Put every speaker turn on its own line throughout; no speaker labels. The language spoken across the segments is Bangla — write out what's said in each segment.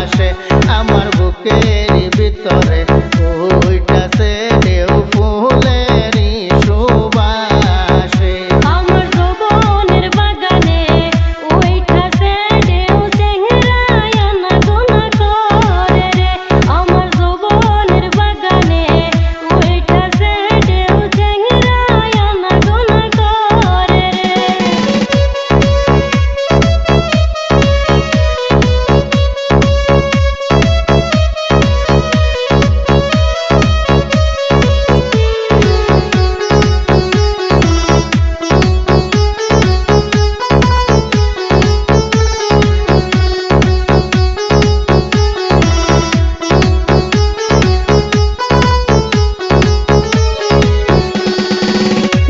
ভাসে আমার বুকের ভিতরে ওইটাছে ঢেউ ফুলেরই সুবাসে।
আমার যৌবনের বাগানে ওইটাছে ঢেউ চেংড়ায় আনাগোনা করে রে। আমার যৌবনের বাগানে ওইটাছে ঢেউ চেংড়ায় আনাগোনা করে রে।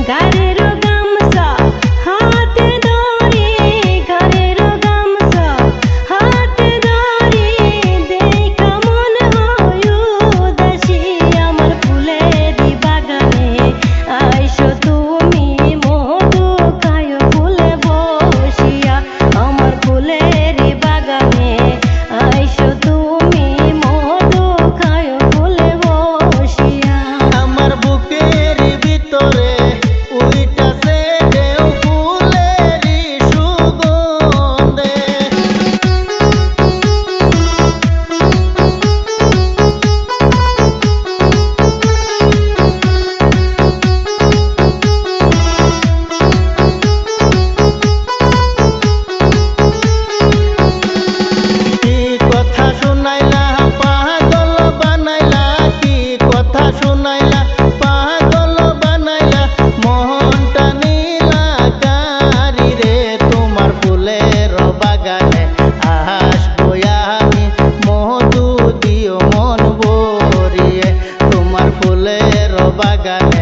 গারেরো গামছা হাতে ধরি, গারেরো গামছা হাতে ধরি, দেখা মনে হয় উদাসী। আমার ফুলেরই বাগানে আইসো তুমি মধু খায়ো ফুলে বসিয়া। আমার ফুলেরই বাগানে আইসো তুমি মধু খায়ো ফুলে বসিয়া।
আমার বুকের ভিতরে ওইটাছে ঢেউ ফুলেরই সুগন্ধে। কি কথা শুনাইলা পাগল বানাইলা, কি কথা শুনাইলা পাগল বানাইলা, মনটা নীলা কারি রে। তোমার ফুলের বাগানে আসবো আমি মধু দিও মন ভরিয়ে। তোমার ফুলের বাগানে